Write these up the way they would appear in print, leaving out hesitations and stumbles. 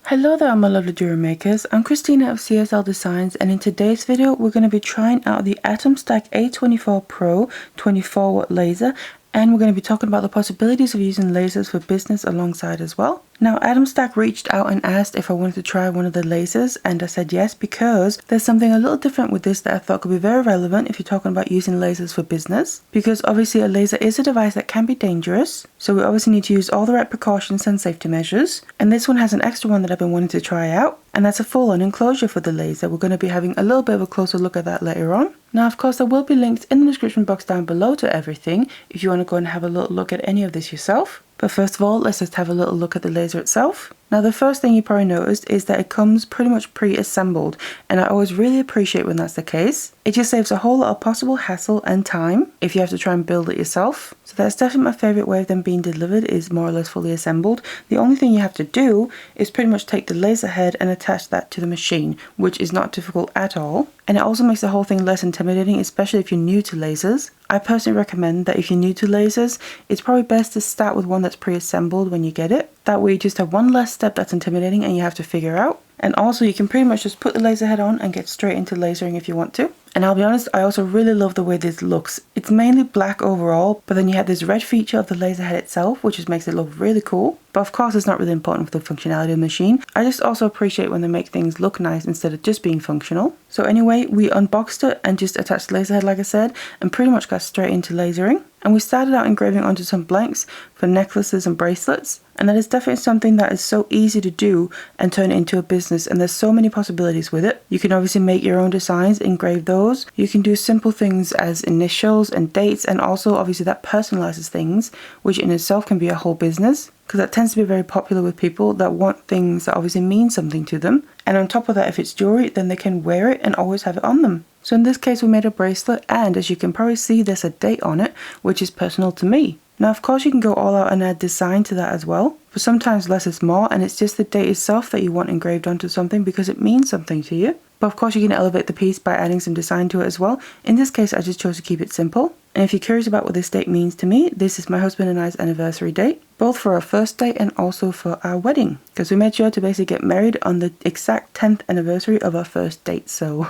Hello there my lovely jewelry makers, I'm Christina of CSLdesigns, and in today's video we're going to be trying out the AtomStack A24 Pro 24-watt laser, and we're going to be talking about the possibilities of using lasers for business alongside as well. Now AtomStack reached out and asked if I wanted to try one of the lasers, and I said yes because there's something a little different with this that I thought could be very relevant if you're talking about using lasers for business, because obviously a laser is a device that can be dangerous, so we obviously need to use all the right precautions and safety measures. And this one has an extra one that I've been wanting to try out, and that's a full-on enclosure for the laser. We're going to be having a little bit of a closer look at that later on. Now of course there will be links in the description box down below to everything if you want to go and have a little look at any of this yourself. But first of all, let's just have a little look at the laser itself. Now the first thing you probably noticed is that it comes pretty much pre-assembled, and I always really appreciate when that's the case. It just saves a whole lot of possible hassle and time if you have to try and build it yourself. So that's definitely my favourite way of them being delivered, is more or less fully assembled. The only thing you have to do is pretty much take the laser head and attach that to the machine, which is not difficult at all. And it also makes the whole thing less intimidating, especially if you're new to lasers. I personally recommend that if you're new to lasers, it's probably best to start with one that's pre-assembled when you get it. That way you just have one less step that's intimidating and you have to figure out. And also you can pretty much just put the laser head on and get straight into lasering if you want to. And I'll be honest, I also really love the way this looks. It's mainly black overall, but then you have this red feature of the laser head itself, which just makes it look really cool. But of course it's not really important for the functionality of the machine. I just also appreciate when they make things look nice instead of just being functional. So anyway, we unboxed it and just attached the laser head like I said, and pretty much got straight into lasering. And we started out engraving onto some blanks for necklaces and bracelets. And that is definitely something that is so easy to do and turn it into a business, and there's so many possibilities with it. You can obviously make your own designs, engrave those. You can do simple things as initials and dates, and also obviously that personalizes things, which in itself can be a whole business, because that tends to be very popular with people that want things that obviously mean something to them. And on top of that, if it's jewelry, then they can wear it and always have it on them. So in this case we made a bracelet, and as you can probably see there's a date on it, which is personal to me. Now of course you can go all out and add design to that as well, but sometimes less is more, and it's just the date itself that you want engraved onto something because it means something to you. But of course you can elevate the piece by adding some design to it as well. In this case I just chose to keep it simple. And if you're curious about what this date means to me, this is my husband and I's anniversary date, both for our first date and also for our wedding, because we made sure to basically get married on the exact 10th anniversary of our first date, so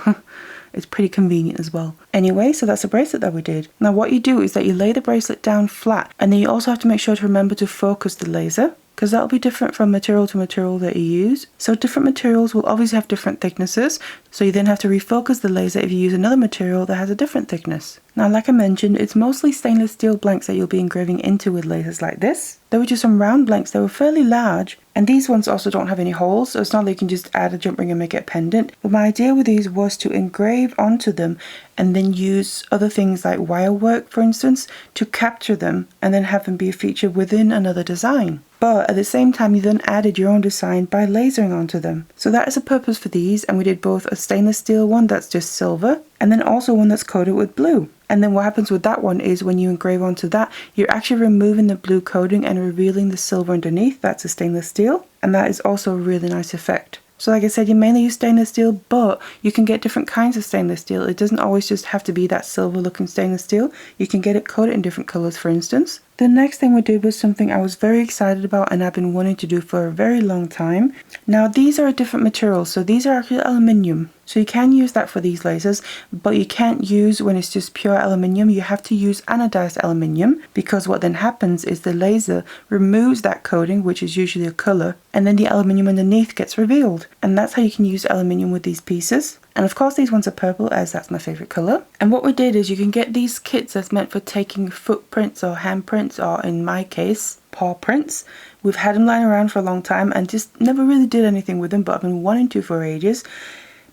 it's pretty convenient as well. Anyway, so that's the bracelet that we did. Now what you do is that you lay the bracelet down flat, and then you also have to make sure to remember to focus the laser, because that'll be different from material to material that you use. So different materials will obviously have different thicknesses, so you then have to refocus the laser if you use another material that has a different thickness. Now like I mentioned, it's mostly stainless steel blanks that you'll be engraving into with lasers like this. There were just some round blanks that were fairly large, and these ones also don't have any holes, so it's not like you can just add a jump ring and make it a pendant. But my idea with these was to engrave onto them and then use other things like wire work, for instance, to capture them and then have them be a feature within another design. But at the same time you then added your own design by lasering onto them. So that is a purpose for these, and we did both a stainless steel one that's just silver, and then also one that's coated with blue. And then what happens with that one is when you engrave onto that, you're actually removing the blue coating and revealing the silver underneath. That's a stainless steel, and that is also a really nice effect. So like I said, you mainly use stainless steel, but you can get different kinds of stainless steel. It doesn't always just have to be that silver looking stainless steel. You can get it coated in different colors, for instance. The next thing we did was something I was very excited about and I've been wanting to do for a very long time. Now these are a different material, so these are actually aluminium. So you can use that for these lasers, but you can't use when it's just pure aluminium. You have to use anodized aluminium, because what then happens is the laser removes that coating, which is usually a color, and then the aluminium underneath gets revealed. And that's how you can use aluminium with these pieces. And of course these ones are purple, as that's my favorite color. And what we did is you can get these kits that's meant for taking footprints or handprints, or in my case, paw prints. We've had them lying around for a long time and just never really did anything with them, but I've been wanting to for ages.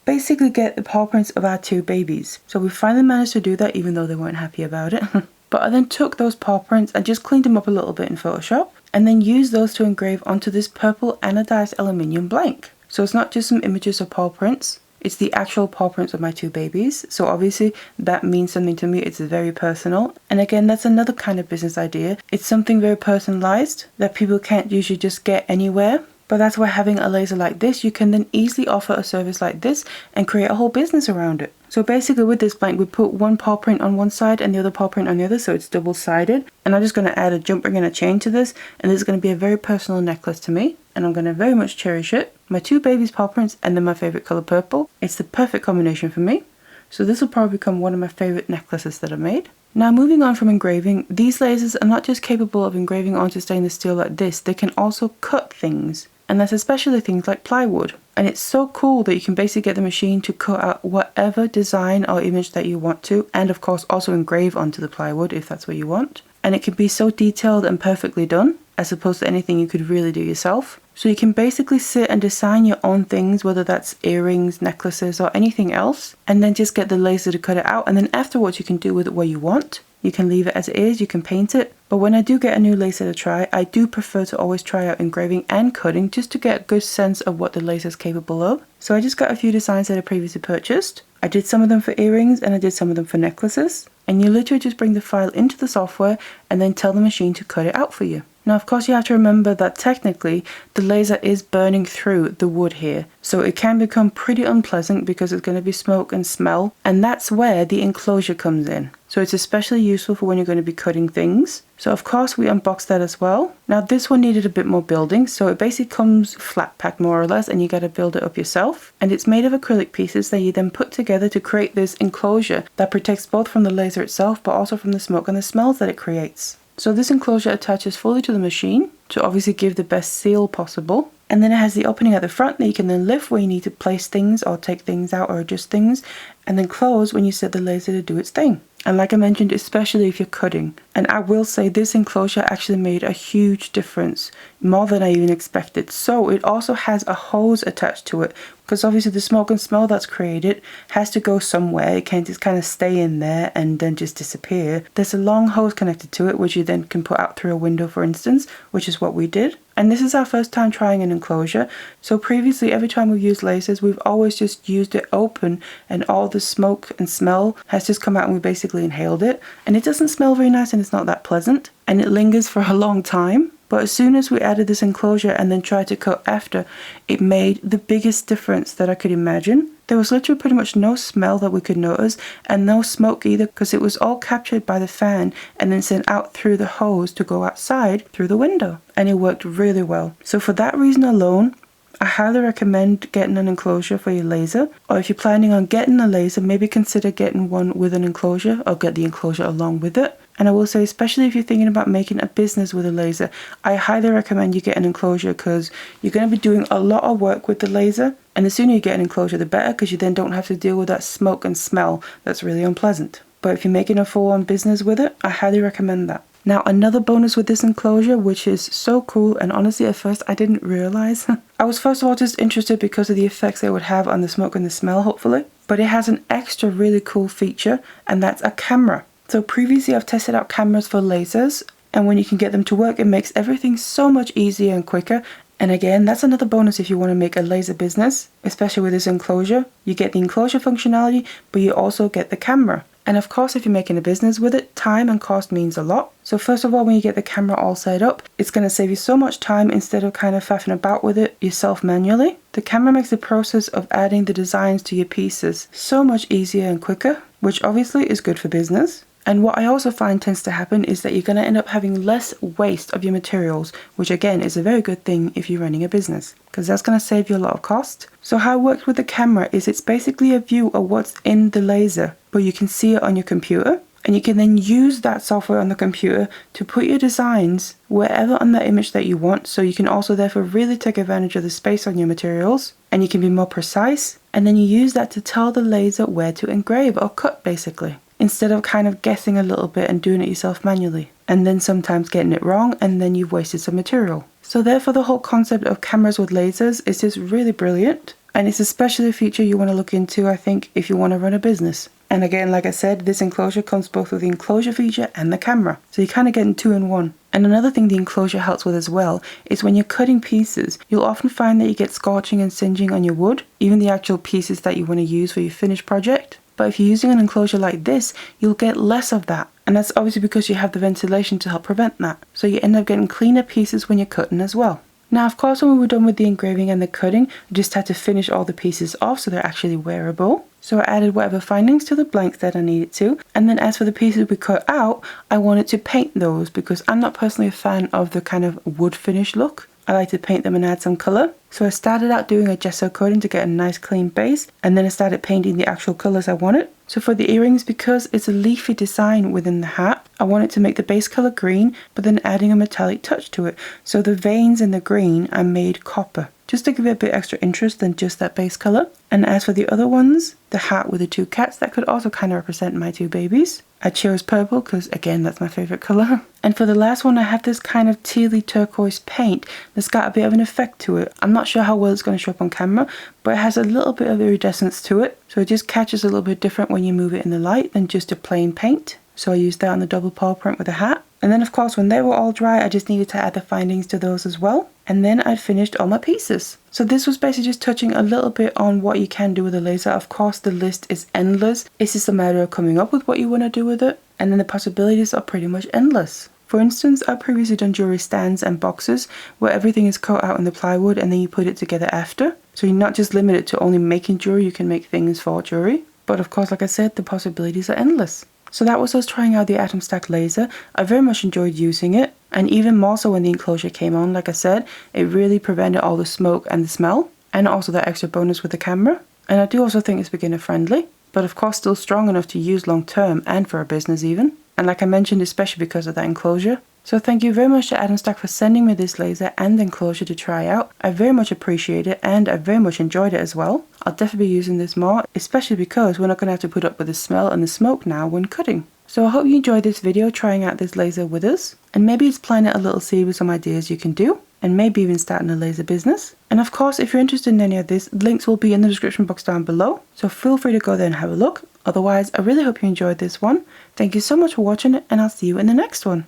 Basically get the paw prints of our two babies. So we finally managed to do that, even though they weren't happy about it. But I then took those paw prints and just cleaned them up a little bit in Photoshop, and then used those to engrave onto this purple anodized aluminium blank. So it's not just some images of paw prints, it's the actual paw prints of my two babies. So obviously that means something to me. It's very personal. And again, that's another kind of business idea. It's something very personalized that people can't usually just get anywhere. But that's why having a laser like this, you can then easily offer a service like this and create a whole business around it. So basically with this blank, we put one paw print on one side and the other paw print on the other, so it's double-sided. And I'm just going to add a jump ring and a chain to this, and this is going to be a very personal necklace to me, and I'm going to very much cherish it. My two babies' paw prints and then my favorite color, purple. It's the perfect combination for me. So this will probably become one of my favorite necklaces that I've made. Now moving on from engraving, these lasers are not just capable of engraving onto stainless steel like this, they can also cut things. And that's especially things like plywood. And it's so cool that you can basically get the machine to cut out whatever design or image that you want to, and of course also engrave onto the plywood if that's what you want. And it can be so detailed and perfectly done, as opposed to anything you could really do yourself. So you can basically sit and design your own things, whether that's earrings, necklaces, or anything else, and then just get the laser to cut it out, and then afterwards you can do with it what you want. You can leave it as it is, you can paint it, but when I do get a new laser to try, I do prefer to always try out engraving and cutting just to get a good sense of what the laser is capable of. So I just got a few designs that I previously purchased. I did some of them for earrings and I did some of them for necklaces. And you literally just bring the file into the software and then tell the machine to cut it out for you. Now of course you have to remember that technically the laser is burning through the wood here, so it can become pretty unpleasant because it's going to be smoke and smell, and that's where the enclosure comes in. So it's especially useful for when you're going to be cutting things. So of course we unboxed that as well. Now this one needed a bit more building, so it basically comes flat packed more or less, and you got to build it up yourself. And it's made of acrylic pieces that you then put together to create this enclosure that protects both from the laser itself but also from the smoke and the smells that it creates. So this enclosure attaches fully to the machine to obviously give the best seal possible. And then it has the opening at the front that you can then lift when you need to place things or take things out or adjust things, and then close when you set the laser to do its thing. And like I mentioned, especially if you're cutting. And I will say this enclosure actually made a huge difference, more than I even expected. So it also has a hose attached to it, because obviously the smoke and smell that's created has to go somewhere. It can't just kind of stay in there and then just disappear. There's a long hose connected to it, which you then can put out through a window, for instance, which is what we did. And this is our first time trying an enclosure. So previously, every time we've used lasers, we've always just used it open, and all the smoke and smell has just come out and we basically inhaled it. And it doesn't smell very nice and it's not that pleasant. And it lingers for a long time. But as soon as we added this enclosure and then tried to cut after, it made the biggest difference that I could imagine. There was literally pretty much no smell that we could notice, and no smoke either, because it was all captured by the fan and then sent out through the hose to go outside through the window. And it worked really well. So for that reason alone, I highly recommend getting an enclosure for your laser. Or if you're planning on getting a laser, maybe consider getting one with an enclosure, or get the enclosure along with it. And I will say, especially if you're thinking about making a business with a laser, I highly recommend you get an enclosure, because you're going to be doing a lot of work with the laser. And the sooner you get an enclosure, the better, because you then don't have to deal with that smoke and smell that's really unpleasant. But if you're making a full-on business with it, I highly recommend that. Now another bonus with this enclosure, which is so cool, and honestly at first I didn't realize. I was first of all just interested because of the effects they would have on the smoke and the smell, hopefully. But it has an extra really cool feature, and that's a camera. So previously I've tested out cameras for lasers, and when you can get them to work, it makes everything so much easier and quicker. And again, that's another bonus if you want to make a laser business, especially with this enclosure. You get the enclosure functionality, but you also get the camera. And of course, if you're making a business with it, time and cost means a lot. So first of all, when you get the camera all set up, it's going to save you so much time instead of kind of faffing about with it yourself manually. The camera makes the process of adding the designs to your pieces so much easier and quicker, which obviously is good for business. And what I also find tends to happen is that you're going to end up having less waste of your materials, which again is a very good thing if you're running a business, because that's going to save you a lot of cost. So how it works with the camera is it's basically a view of what's in the laser, but you can see it on your computer, and you can then use that software on the computer to put your designs wherever on that image that you want. So you can also therefore really take advantage of the space on your materials, and you can be more precise, and then you use that to tell the laser where to engrave or cut basically, instead of kind of guessing a little bit and doing it yourself manually, and then sometimes getting it wrong, and then you've wasted some material. So therefore the whole concept of cameras with lasers is just really brilliant, and it's especially a feature you want to look into, I think, if you want to run a business. And again, like I said, this enclosure comes both with the enclosure feature and the camera, so you're kind of getting two in one. And another thing the enclosure helps with as well is when you're cutting pieces, you'll often find that you get scorching and singeing on your wood, even the actual pieces that you want to use for your finished project. But if you're using an enclosure like this, you'll get less of that. And that's obviously because you have the ventilation to help prevent that. So you end up getting cleaner pieces when you're cutting as well. Now of course when we were done with the engraving and the cutting, I just had to finish all the pieces off so they're actually wearable. So I added whatever findings to the blanks that I needed to, and then as for the pieces we cut out, I wanted to paint those because I'm not personally a fan of the kind of wood finish look. I like to paint them and add some colour. So I started out doing a gesso coating to get a nice clean base, and then I started painting the actual colours I wanted. So for the earrings, because it's a leafy design within the hat, I wanted to make the base colour green, but then adding a metallic touch to it. So the veins in the green I made copper, just to give it a bit extra interest than just that base colour. And as for the other ones, the hat with the two cats, that could also kind of represent my two babies. I chose purple because again that's my favourite colour. And for the last one I have this kind of tealy turquoise paint that's got a bit of an effect to it. I'm not sure how well it's going to show up on camera, but it has a little bit of iridescence to it. So it just catches a little bit different when you move it in the light than just a plain paint. So I used that on the double paw print with the hat. And then of course when they were all dry I just needed to add the findings to those as well. And then I'd finished all my pieces. So this was basically just touching a little bit on what you can do with a laser. Of course the list is endless. It's just a matter of coming up with what you want to do with it. And then the possibilities are pretty much endless. For instance, I've previously done jewelry stands and boxes where everything is cut out in the plywood and then you put it together after. So you're not just limited to only making jewelry, you can make things for jewelry. But of course, like I said, the possibilities are endless. So that was us trying out the AtomStack laser. I very much enjoyed using it, and even more so when the enclosure came on. Like I said, it really prevented all the smoke and the smell, and also that extra bonus with the camera. And I do also think it's beginner friendly, but of course still strong enough to use long term and for a business even. And like I mentioned, especially because of that enclosure. So thank you very much to AtomStack for sending me this laser and enclosure to try out. I very much appreciate it and I very much enjoyed it as well. I'll definitely be using this more, especially because we're not going to have to put up with the smell and the smoke now when cutting. So I hope you enjoyed this video trying out this laser with us, and maybe it's planting a little seed with some ideas you can do, and maybe even starting a laser business. And of course, if you're interested in any of this, links will be in the description box down below, so feel free to go there and have a look. Otherwise, I really hope you enjoyed this one. Thank you so much for watching it, and I'll see you in the next one.